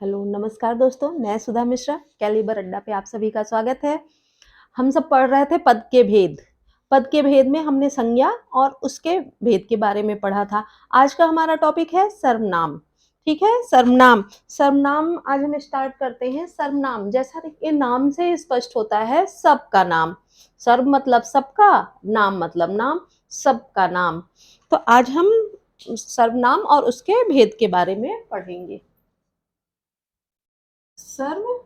Hello, नमस्कार दोस्तों, मैं सुधा मिश्रा, कैलिबर अड्डा पे आप सभी का स्वागत है। हम सब पढ़ रहे थे पद के भेद। पद के भेद में हमने संज्ञा और उसके भेद के बारे में पढ़ा था। आज का हमारा टॉपिक है सर्वनाम, ठीक है? सर्वनाम। सर्वनाम आज हम स्टार्ट करते हैं। सर्वनाम जैसा देखिए नाम से स्पष्ट होता है सबका नाम। सर्व मतलब सबका, नाम मतलब नाम, सबका नाम। तो आज हम सर्वनाम और उसके भेद के बारे में पढ़ेंगे। सर्वनाम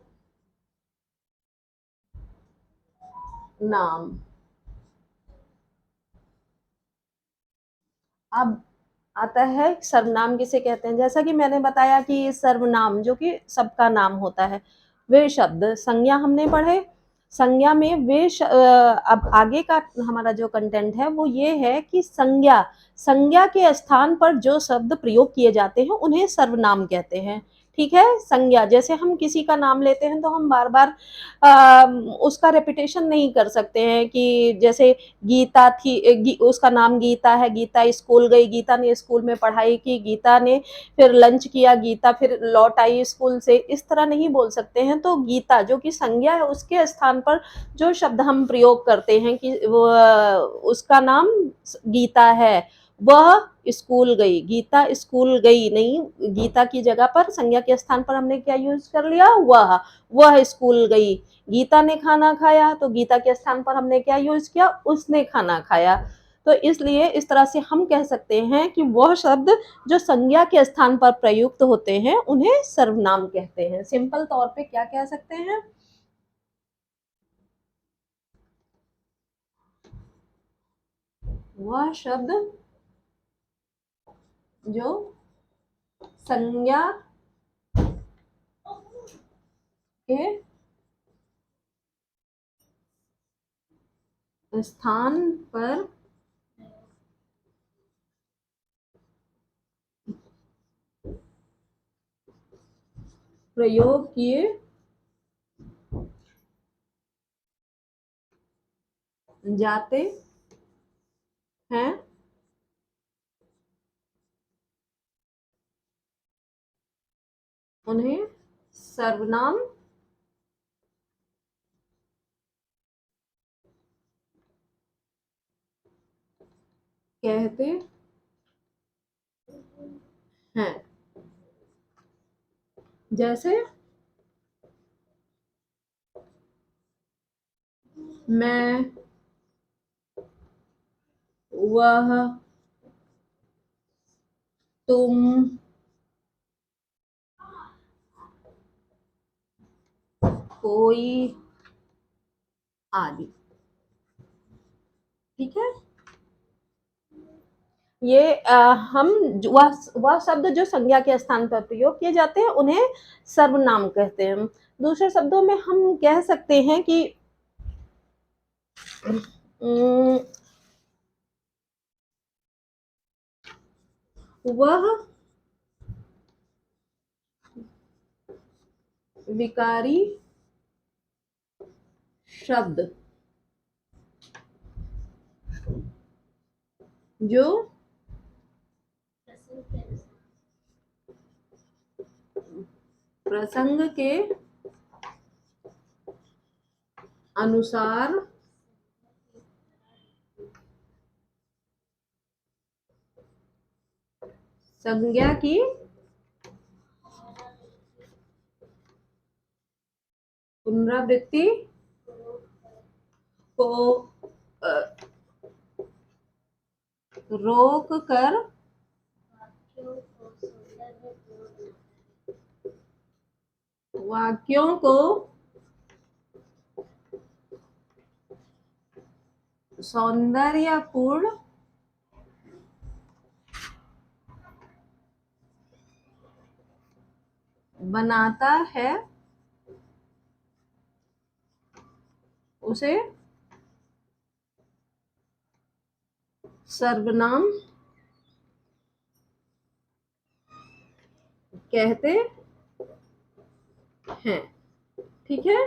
अब आता है सर्वनाम किसे कहते हैं। जैसा कि मैंने बताया कि ये सर्वनाम जो कि सबका नाम होता है, वे शब्द संज्ञा हमने पढ़े। संज्ञा में अब आगे का हमारा जो कंटेंट है वो ये है कि संज्ञा संज्ञा के स्थान पर जो शब्द प्रयोग किए जाते हैं उन्हें सर्वनाम कहते हैं। ठीक है? संज्ञा जैसे हम किसी का नाम लेते हैं तो हम बार बार उसका रेपिटेशन नहीं कर सकते हैं कि जैसे गीता थी, उसका नाम गीता है, गीता स्कूल गई, गीता ने स्कूल में पढ़ाई की, गीता ने फिर लंच किया, गीता फिर लौट आई स्कूल से, इस तरह नहीं बोल सकते हैं। तो गीता जो कि संज्ञा है उसके स्थान पर जो शब्द हम प्रयोग करते हैं कि वो उसका नाम गीता है, वह स्कूल गई, गीता स्कूल गई नहीं, गीता की जगह पर संज्ञा के स्थान पर हमने क्या यूज कर लिया, वह स्कूल गई। गीता ने खाना खाया तो गीता के स्थान पर हमने क्या यूज किया, उसने खाना खाया। तो इसलिए इस तरह से हम कह सकते हैं कि वह शब्द जो संज्ञा के स्थान पर प्रयुक्त होते हैं उन्हें सर्वनाम कहते हैं। सिंपल तौर पे क्या कह सकते हैं, वह शब्द जो संज्ञा के स्थान पर प्रयोग किए जाते हैं उन्हें सर्वनाम कहते हैं। जैसे मैं, वह, तुम, कोई आदि। ठीक है? ये हम वह शब्द जो संज्ञा के स्थान पर प्रयोग किए जाते हैं उन्हें सर्वनाम कहते हैं। दूसरे शब्दों में हम कह सकते हैं कि वह विकारी शब्द जो प्रसंग के अनुसार संज्ञा की पुनरावृत्ति को रोक कर वाक्यों को सौंदर्यपूर्ण बनाता है उसे सर्वनाम कहते हैं। ठीक है?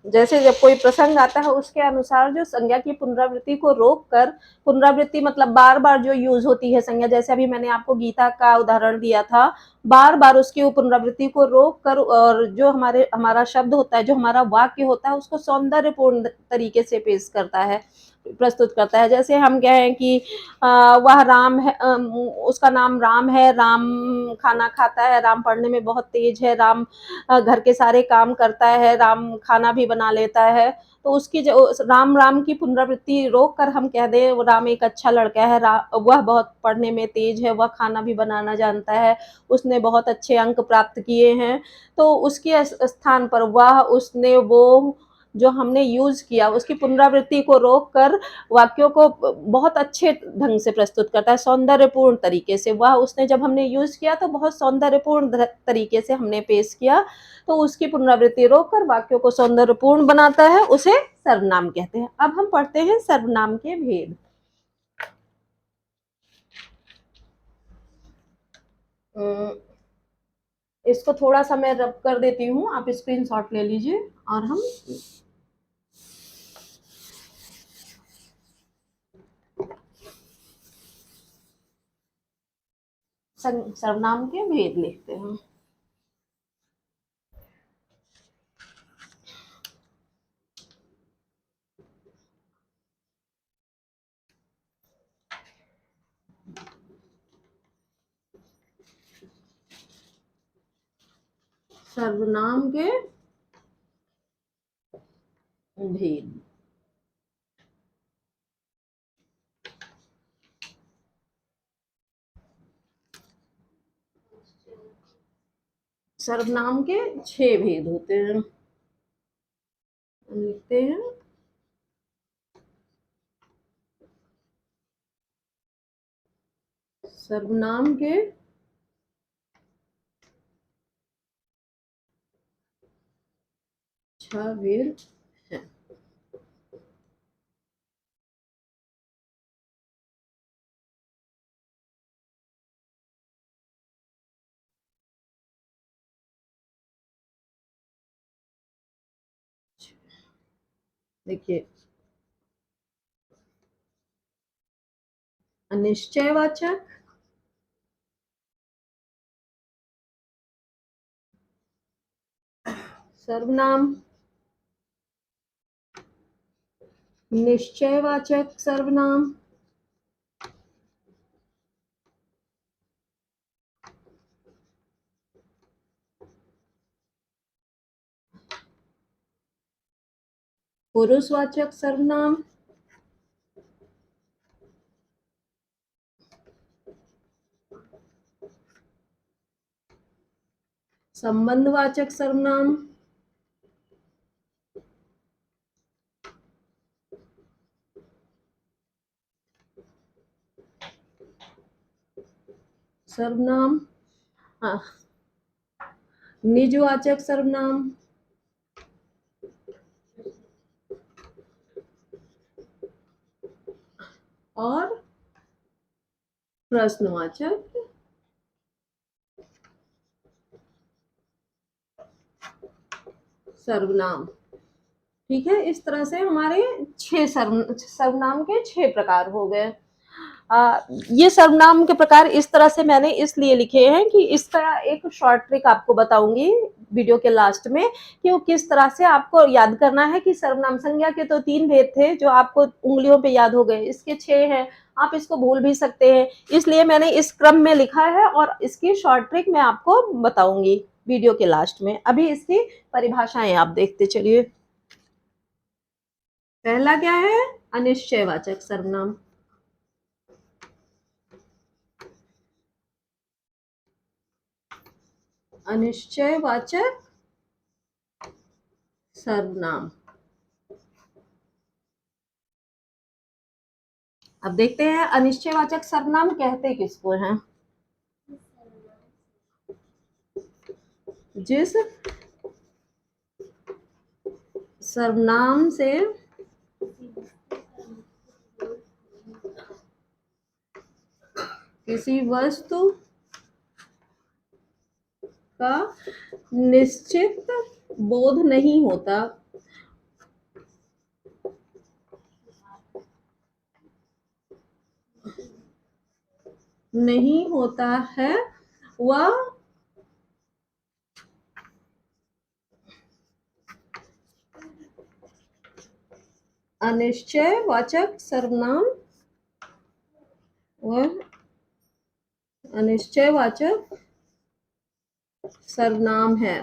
जैसे जब कोई प्रसंग आता है उसके अनुसार जो संज्ञा की पुनरावृत्ति को रोक कर, पुनरावृत्ति मतलब बार बार जो यूज होती है संज्ञा, जैसे अभी मैंने आपको गीता का उदाहरण दिया था, बार बार उसकी पुनरावृत्ति को रोक कर और जो हमारा शब्द होता है, जो हमारा वाक्य होता है, उसको सौंदर्यपूर्ण तरीके से पेश करता है, प्रस्तुत करता है। जैसे हम कहें कि वह राम है, उसका नाम राम है, राम खाना खाता है, राम पढ़ने में बहुत तेज है, राम घर के सारे काम करता है, राम खाना भी बना लेता है। तो उसकी जो राम राम की पुनरावृत्ति रोक कर हम कह दें वो राम एक अच्छा लड़का है, वह बहुत पढ़ने में तेज है, वह खाना भी बनाना जानता है, उसने बहुत अच्छे अंक प्राप्त किए हैं। तो उसके स्थान पर वह, उसने, वो जो हमने यूज किया उसकी पुनरावृत्ति को रोक कर वाक्यों को बहुत अच्छे ढंग से प्रस्तुत करता है, सौंदर्यपूर्ण तरीके से। वह, उसने, जब हमने यूज किया तो बहुत सौंदर्यपूर्ण तरीके से हमने पेश किया, तो उसकी पुनरावृत्ति रोककर वाक्यों को सौंदर्यपूर्ण बनाता है, उसे सर्वनाम कहते हैं। अब हम पढ़ते हैं सर्वनाम के भेद। इसको थोड़ा सा मैं रब कर देती हूँ, आप स्क्रीनशॉट ले लीजिए और हम सर्वनाम के भेद लिखते हैं। सर्वनाम के भेद। सर्वनाम के 6 भेद होते हैं, लिखते हैं। सर्वनाम के 6 भेद हैं। देखिए, अनिश्चयवाचक, सर्वनाम, निश्चयवाचक सर्वनाम, पुरुषवाचक सर्वनाम, संबंधवाचक सर्वनाम, सर्वनाम, हाँ, निजवाचक सर्वनाम, और प्रश्नवाचक सर्वनाम। ठीक है, इस तरह से हमारे 6 सर्वनाम के 6 प्रकार हो गए। ये सर्वनाम के प्रकार इस तरह से मैंने इसलिए लिखे हैं कि इसका एक शॉर्ट ट्रिक आपको बताऊंगी वीडियो के लास्ट में, कि वो किस तरह से आपको याद करना है। कि सर्वनाम संज्ञा के तो 3 भेद थे जो आपको उंगलियों पे याद हो गए, इसके 6 हैं, आप इसको भूल भी सकते हैं, इसलिए मैंने इस क्रम में लिखा है और इसकी शॉर्ट ट्रिक मैं आपको बताऊंगी वीडियो के लास्ट में। अभी इसकी परिभाषाएं आप देखते चलिए। पहला क्या है? अनिश्चयवाचक सर्वनाम। अनिश्चयवाचक सर्वनाम। अब देखते हैं अनिश्चयवाचक सर्वनाम कहते किसको हैं। जिस सर्वनाम से किसी वस्तु का निश्चित बोध नहीं होता, नहीं होता है वह अनिश्चयवाचक सर्वनाम, वह अनिश्चयवाचक सर्वनाम है।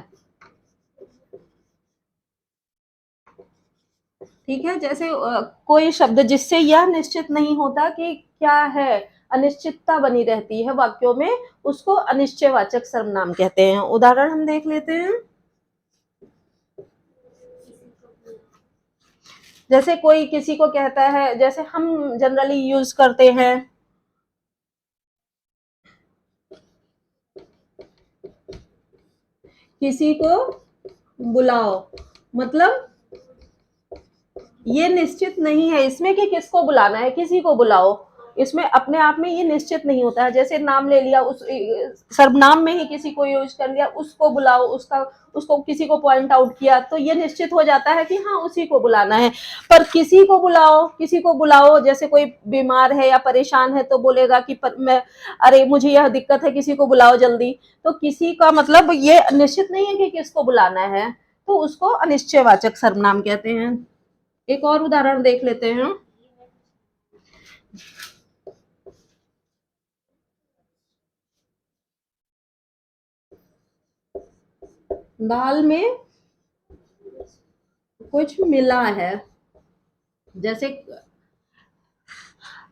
ठीक है, जैसे कोई शब्द जिससे यह निश्चित नहीं होता कि क्या है, अनिश्चितता बनी रहती है वाक्यों में, उसको अनिश्चयवाचक सर्वनाम कहते हैं। उदाहरण हम देख लेते हैं। जैसे कोई किसी को कहता है, जैसे हम जनरली यूज करते हैं, किसी को बुलाओ, मतलब ये निश्चित नहीं है इसमें कि किसको बुलाना है, किसी को बुलाओ, इसमें अपने आप में ये निश्चित नहीं होता है। जैसे नाम ले लिया, उस सर्वनाम में ही किसी को यूज कर लिया, उसको बुलाओ, उसका उसको किसी को पॉइंट आउट किया, तो ये निश्चित हो जाता है कि हाँ उसी को बुलाना है। पर किसी को बुलाओ, किसी को बुलाओ, जैसे कोई बीमार है या परेशान है तो बोलेगा कि मैं, अरे मुझे यह दिक्कत है, किसी को बुलाओ जल्दी, तो किसी का मतलब ये निश्चित नहीं है कि किसको बुलाना है, तो उसको अनिश्चयवाचक सर्वनाम कहते हैं। एक और उदाहरण देख लेते हैं। दाल में कुछ मिला है, जैसे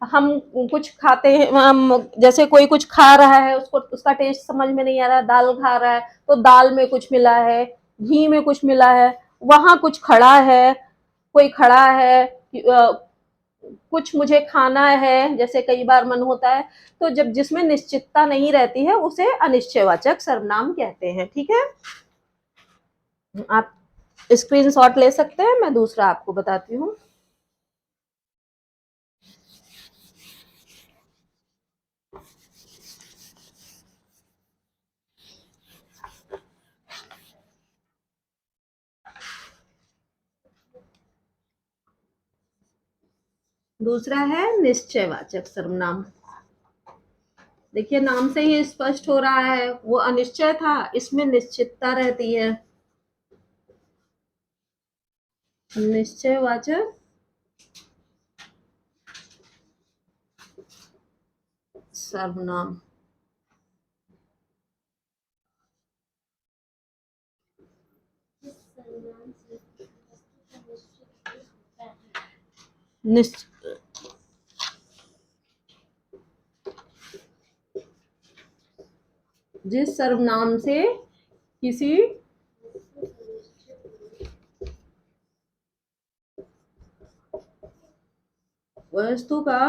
हम कुछ खाते हैं, हम जैसे कोई कुछ खा रहा है, उसको उसका टेस्ट समझ में नहीं आ रहा है, दाल खा रहा है तो दाल में कुछ मिला है, घी में कुछ मिला है, वहां कुछ खड़ा है, कोई खड़ा है, कुछ मुझे खाना है, जैसे कई बार मन होता है, तो जब जिसमें निश्चितता नहीं रहती है उसे अनिश्चयवाचक सर्वनाम कहते हैं। ठीक है, आप स्क्रीनशॉट ले सकते हैं, मैं दूसरा आपको बताती हूँ। दूसरा है निश्चयवाचक सर्वनाम। देखिए नाम से ही स्पष्ट हो रहा है, वो अनिश्चय था, इसमें निश्चितता रहती है। निश्चयवाचक सर्वनाम। जिस सर्वनाम से किसी वस्तु का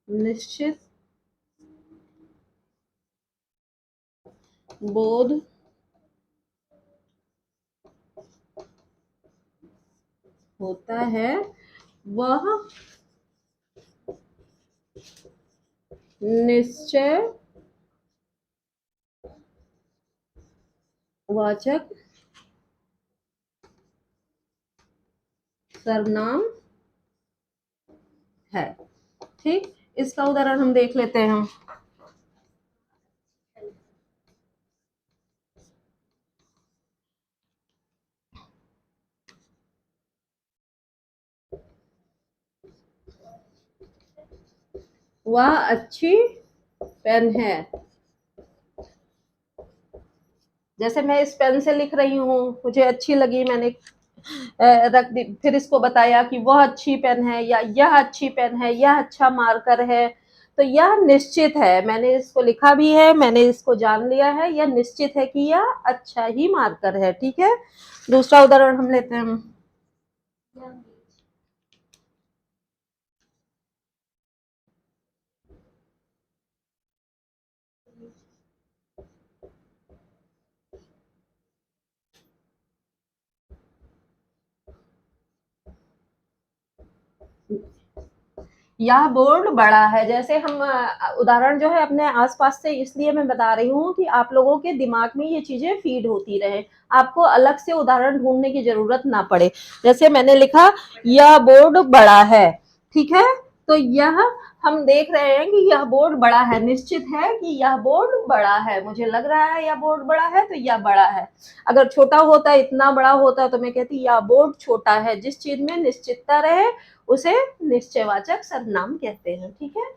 निश्चित बोध होता है, वह निश्चयवाचक सर्वनाम है। ठीक, इसका उदाहरण हम देख लेते हैं। वह अच्छी पेन है, जैसे मैं इस पेन से लिख रही हूँ, मुझे अच्छी लगी, मैंने रख दी, फिर इसको बताया कि वह अच्छी पेन है, या यह अच्छी पेन है, यह अच्छा मार्कर है, तो यह निश्चित है, मैंने इसको लिखा भी है, मैंने इसको जान लिया है, यह निश्चित है कि यह अच्छा ही मार्कर है। ठीक है, दूसरा उदाहरण हम लेते हैं। यह बोर्ड बड़ा है। जैसे हम उदाहरण जो है अपने आसपास से इसलिए मैं बता रही हूँ कि आप लोगों के दिमाग में ये चीजें फीड होती रहे, आपको अलग से उदाहरण ढूंढने की जरूरत ना पड़े। जैसे मैंने लिखा यह बोर्ड बड़ा है, ठीक है, तो यह हम देख रहे हैं कि यह बोर्ड बड़ा है, निश्चित है कि यह बोर्ड बड़ा है, मुझे लग रहा है यह बोर्ड बड़ा है, तो यह बड़ा है। अगर छोटा होता, इतना बड़ा होता, तो मैं कहती यह बोर्ड छोटा है। जिस चीज में निश्चितता रहे उसे निश्चयवाचक सर्वनाम कहते हैं, ठीक है।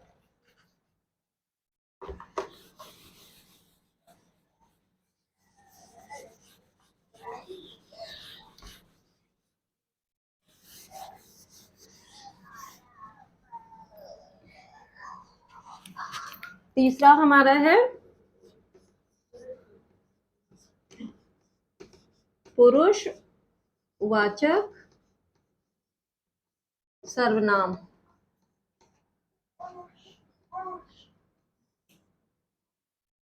तीसरा हमारा है पुरुष वाचक सर्वनाम।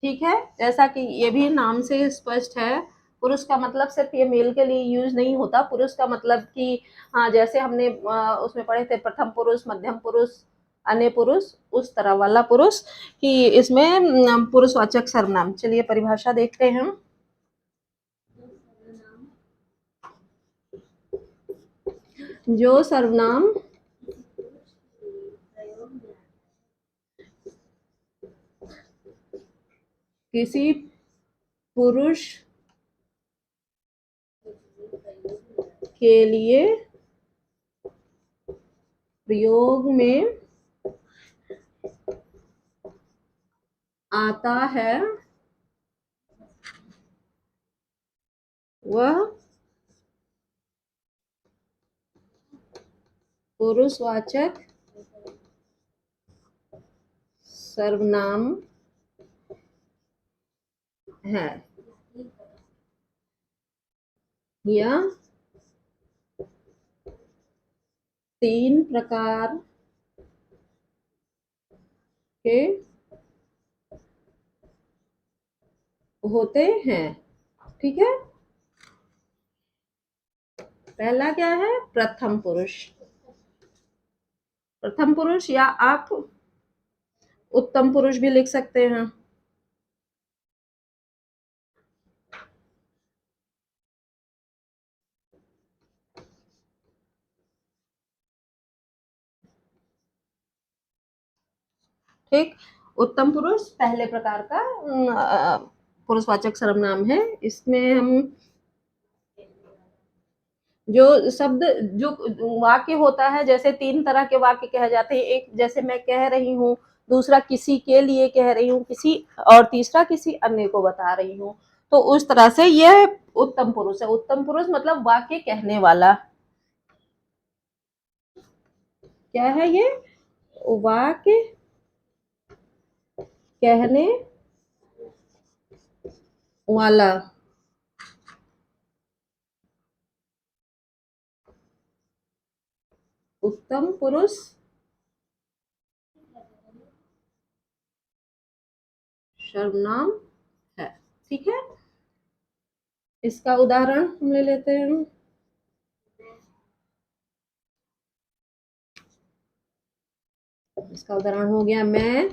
ठीक है, जैसा कि ये भी नाम से स्पष्ट है, पुरुष का मतलब सिर्फ ये मेल के लिए यूज नहीं होता। पुरुष का मतलब कि हाँ, जैसे हमने उसमें पढ़े थे प्रथम पुरुष, मध्यम पुरुष, अन्य पुरुष, उस तरह वाला पुरुष कि इसमें पुरुषवाचक सर्वनाम। चलिए परिभाषा देखते हैं। जो सर्वनाम किसी पुरुष के लिए प्रयोग में आता है वह पुरुषवाचक सर्वनाम है। यह 3 प्रकार के होते हैं, ठीक है। पहला क्या है? प्रथम पुरुष। प्रथम पुरुष या आप उत्तम पुरुष भी लिख सकते हैं। ठीक, उत्तम पुरुष पहले प्रकार का पुरुषवाचक सर्वनाम है। इसमें हम जो शब्द, जो वाक्य होता है, जैसे 3 तरह के वाक्य कहे जाते हैं। एक जैसे मैं कह रही हूँ, दूसरा किसी के लिए कह रही हूँ, किसी, और तीसरा किसी अन्य को बता रही हूँ। तो उस तरह से यह उत्तम पुरुष है। उत्तम पुरुष मतलब वाक्य कहने वाला। क्या है ये? वाक्य कहने वाला। उत्तम पुरुष सर्वनाम है, ठीक है। इसका उदाहरण हम ले लेते हैं। इसका उदाहरण हो गया मैं,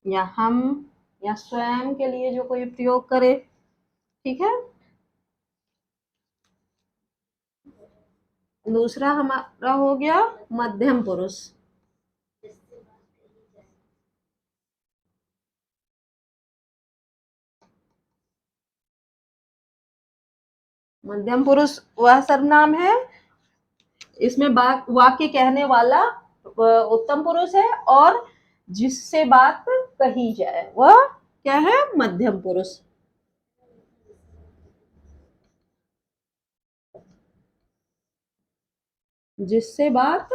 या हम, या स्वयं के लिए जो कोई प्रयोग करे, ठीक है। दूसरा हमारा हो गया मध्यम पुरुष। मध्यम पुरुष वह सर्वनाम है, इसमें वाक्य कहने वाला उत्तम पुरुष है, और जिससे बात कही जाए वह क्या है? मध्यम पुरुष। जिससे बात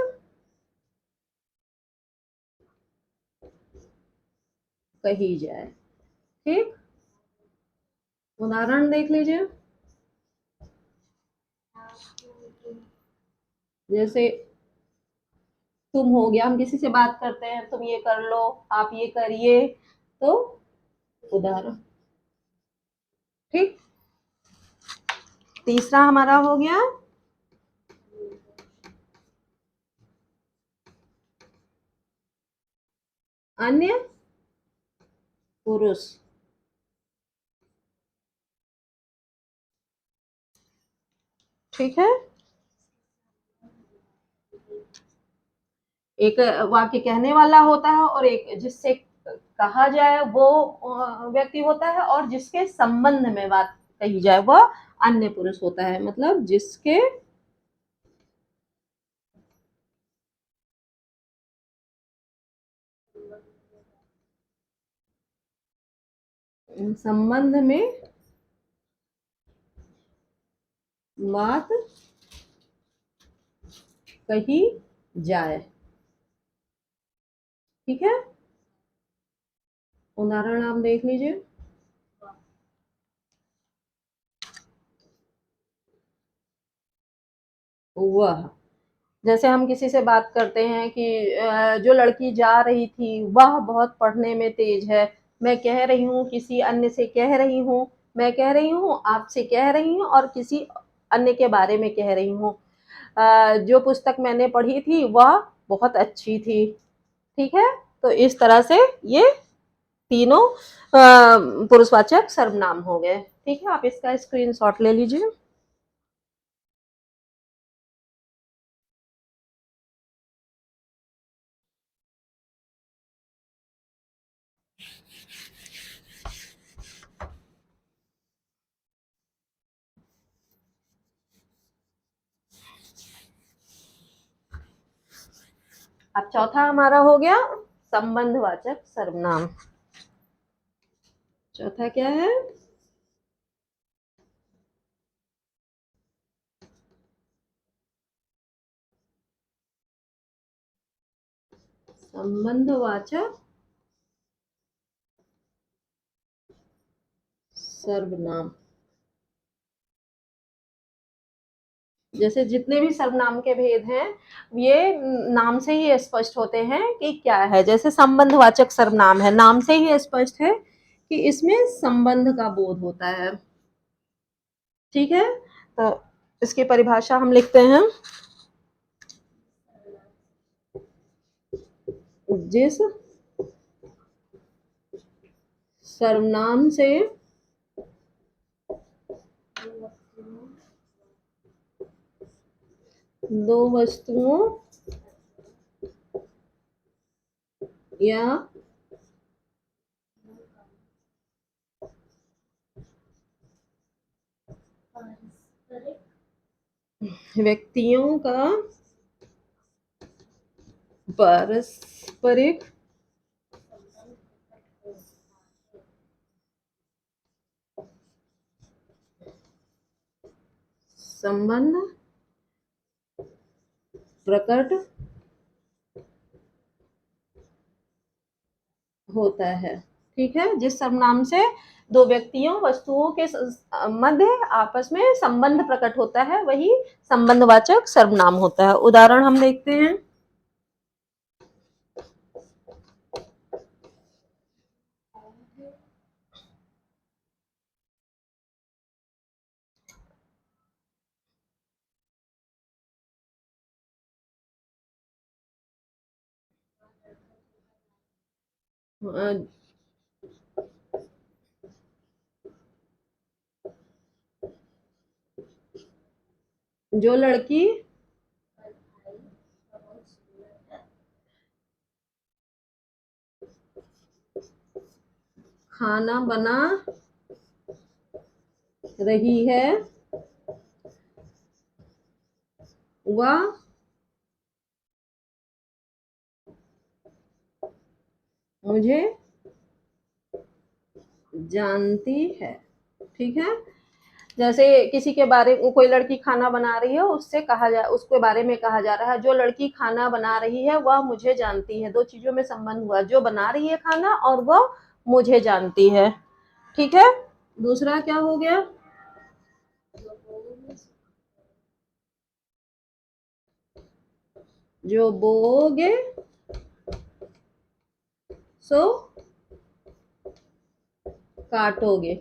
कही जाए, ठीक। उदाहरण देख लीजिए। जैसे तुम हो गया, हम किसी से बात करते हैं, तुम ये कर लो, आप ये करिए, तो उदाहरण, ठीक। तीसरा हमारा हो गया अन्य पुरुष। ठीक है, एक वाक्य कहने वाला होता है और एक जिससे कहा जाए वो व्यक्ति होता है, और जिसके संबंध में बात कही जाए वह अन्य पुरुष होता है। मतलब जिसके संबंध में बात कही जाए। ठीक है, उदाहरण आप देख लीजिए। वह, जैसे हम किसी से बात करते हैं कि जो लड़की जा रही थी वह बहुत पढ़ने में तेज है। मैं कह रही हूँ, किसी अन्य से कह रही हूँ, मैं कह रही हूँ, आपसे कह रही हूँ, और किसी अन्य के बारे में कह रही हूँ। जो पुस्तक मैंने पढ़ी थी वह बहुत अच्छी थी। ठीक है, तो इस तरह से ये तीनों पुरुषवाचक सर्वनाम हो गए। ठीक है, आप इसका स्क्रीनशॉट ले लीजिए। अब चौथा हमारा हो गया संबंधवाचक सर्वनाम। चौथा क्या है? संबंधवाचक सर्वनाम। जैसे जितने भी सर्वनाम के भेद हैं ये नाम से ही स्पष्ट होते हैं कि क्या है। जैसे संबंधवाचक सर्वनाम है, नाम से ही स्पष्ट है कि इसमें संबंध का बोध होता है। ठीक है, तो इसकी परिभाषा हम लिखते हैं। जिस सर्वनाम से दो वस्तुओं या व्यक्तियों का पारस्परिक संबंध प्रकट होता है। ठीक है, जिस सर्वनाम से दो व्यक्तियों वस्तुओं के मध्य आपस में संबंध प्रकट होता है वही संबंधवाचक सर्वनाम होता है। उदाहरण हम देखते हैं। जो लड़की खाना बना रही है वह मुझे जानती है। ठीक है, जैसे किसी के बारे में कोई लड़की खाना बना रही है, उससे कहा जा उसके बारे में कहा जा रहा है जो लड़की खाना बना रही है वह मुझे जानती है। दो चीजों में संबंध हुआ, जो बना रही है खाना और वह मुझे जानती है। ठीक है, दूसरा क्या हो गया? जो बोओगे सो काटोगे।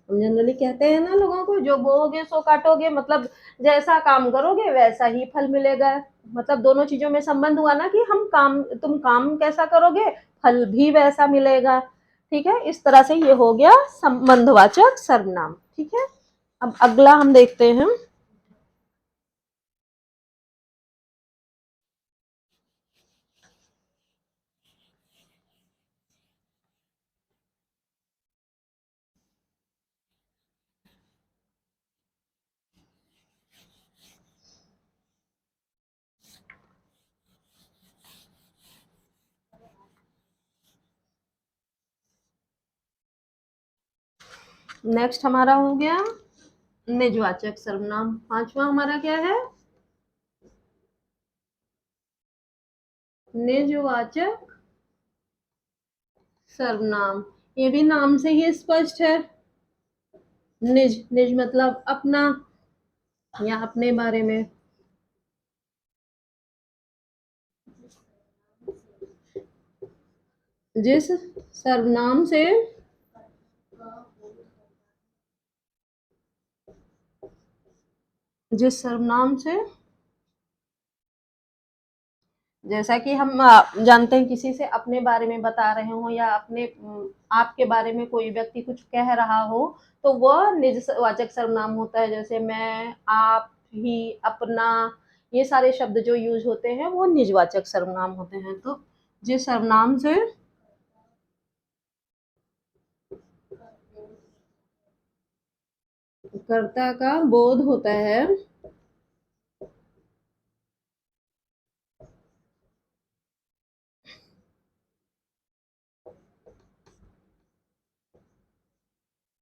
हम जनरली कहते हैं ना लोगों को, जो बोओगे सो काटोगे, मतलब जैसा काम करोगे वैसा ही फल मिलेगा। मतलब दोनों चीजों में संबंध हुआ ना कि हम काम, तुम काम कैसा करोगे फल भी वैसा मिलेगा। ठीक है, इस तरह से ये हो गया संबंधवाचक सर्वनाम। ठीक है, अब अगला हम देखते हैं। नेक्स्ट हमारा हो गया निजवाचक सर्वनाम। पांचवा हमारा क्या है? निजवाचक सर्वनाम। ये भी नाम से ही स्पष्ट है। निज, निज मतलब अपना या अपने बारे में। जिस सर्वनाम से जिस सर्वनाम से जैसा कि हम जानते हैं किसी से अपने बारे में बता रहे हो या अपने आपके बारे में कोई व्यक्ति कुछ कह रहा हो तो वह निजवाचक सर्वनाम होता है। जैसे मैं, आप, ही, अपना, ये सारे शब्द जो यूज होते हैं वो निजवाचक सर्वनाम होते हैं। तो जिस सर्वनाम से कर्ता का बोध होता है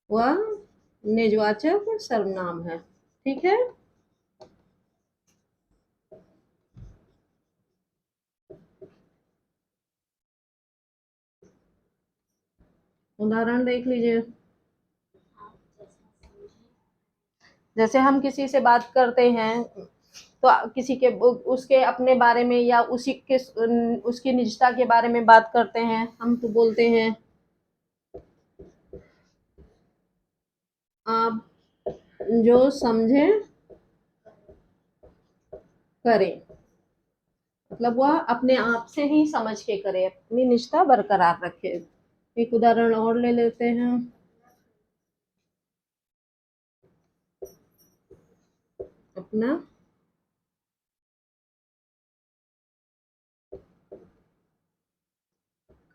वह निजवाचक सर्वनाम है। ठीक है, उदाहरण देख लीजिए। जैसे हम किसी से बात करते हैं तो किसी के उसके अपने बारे में या उसी के उसकी निजता के बारे में बात करते हैं, हम तो बोलते हैं आप जो समझे करें। मतलब वह अपने आप से ही समझ के करे, अपनी निजता बरकरार रखे। एक उदाहरण और ले लेते हैं। अपना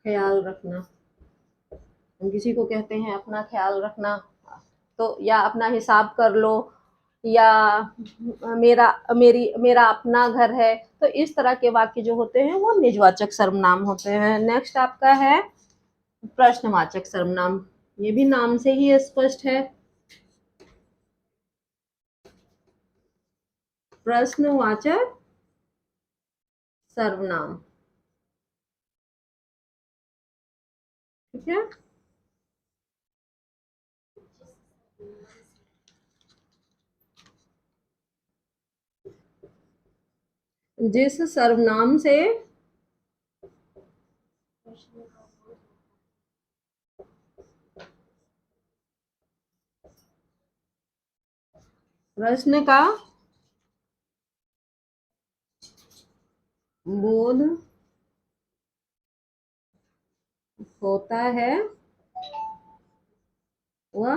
ख्याल रखना। हम किसी को कहते हैं अपना ख्याल रखना, तो या अपना हिसाब कर लो, या मेरा अपना घर है। तो इस तरह के वाक्य जो होते हैं वो निजवाचक सर्वनाम होते हैं। नेक्स्ट आपका है प्रश्नवाचक सर्वनाम। ये भी नाम से ही स्पष्ट है। प्रश्नवाचक सर्वनाम। ठीक है, जिस सर्वनाम से प्रश्न का बोध होता है वह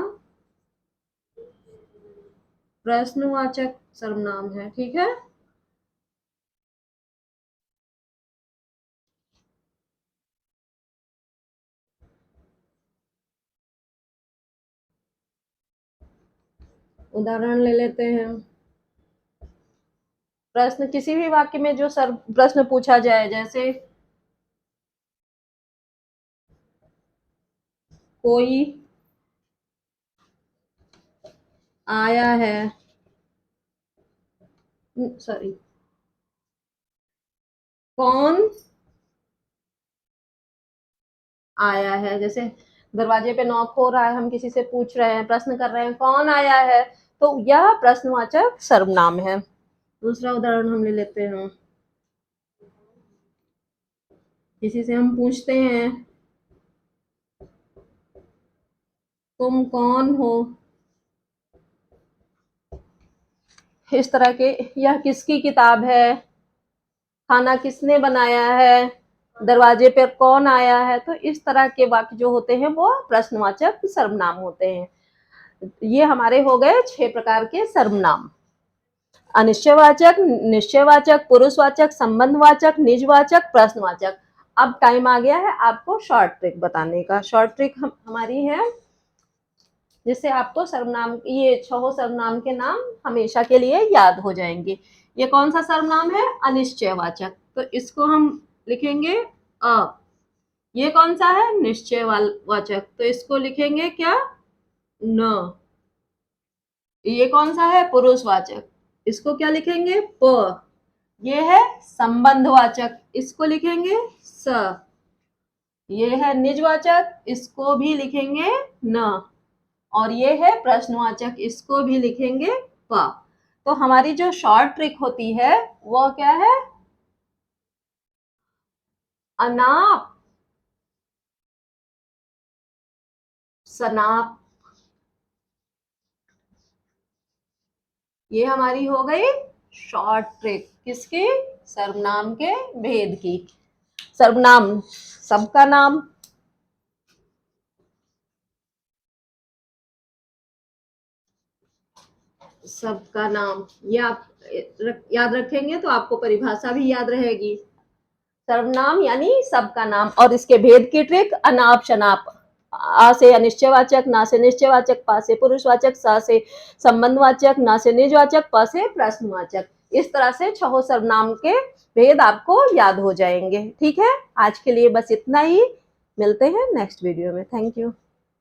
प्रश्नवाचक सर्वनाम है। ठीक है, उदाहरण ले लेते हैं। प्रश्न किसी भी वाक्य में जो प्रश्न पूछा जाए, जैसे कोई आया है, सॉरी, कौन आया है। जैसे दरवाजे पे नॉक हो रहा है, हम किसी से पूछ रहे हैं, प्रश्न कर रहे हैं कौन आया है, तो यह प्रश्नवाचक सर्वनाम है। दूसरा उदाहरण हम ले लेते हैं। किसी से हम पूछते हैं तुम कौन हो, इस तरह के, यह किसकी किताब है, खाना किसने बनाया है, दरवाजे पर कौन आया है। तो इस तरह के वाक्य जो होते हैं वो प्रश्नवाचक सर्वनाम होते हैं। ये हमारे हो गए 6 प्रकार के सर्वनाम। अनिश्चयवाचक, निश्चयवाचक, पुरुषवाचक, संबंधवाचक, निजवाचक, प्रश्नवाचक। अब टाइम आ गया है आपको शॉर्ट ट्रिक बताने का। शॉर्ट ट्रिक हमारी है जिससे आपको सर्वनाम, ये 6 सर्वनाम के नाम हमेशा के लिए याद हो जाएंगे। ये कौन सा सर्वनाम है, अनिश्चयवाचक, तो इसको हम लिखेंगे अ। ये कौन सा है, निश्चयवाचक, तो इसको लिखेंगे क्या, न। ये कौन सा है, पुरुषवाचक, इसको क्या लिखेंगे, प। ये है संबंधवाचक, इसको लिखेंगे स। ये है निजवाचक, इसको भी लिखेंगे न। और ये है प्रश्नवाचक, इसको भी लिखेंगे प। तो हमारी जो शॉर्ट ट्रिक होती है वो क्या है, अनाप, सनाप। ये हमारी हो गई शॉर्ट ट्रिक, किसकी, सर्वनाम के भेद की। सर्वनाम सबका नाम, सबका नाम, ये आप याद रखेंगे तो आपको परिभाषा भी याद रहेगी। सर्वनाम यानी सबका नाम, और इसके भेद की ट्रिक, अनाप शनाप। आ से अनिश्चयवाचक, ना से निश्चयवाचक, पा से पुरुषवाचक, सा से संबंधवाचक, ना से निजवाचक, प से प्रश्नवाचक। इस तरह से 6 सर्वनाम के भेद आपको याद हो जाएंगे। ठीक है, आज के लिए बस इतना ही। मिलते हैं नेक्स्ट वीडियो में। Thank you.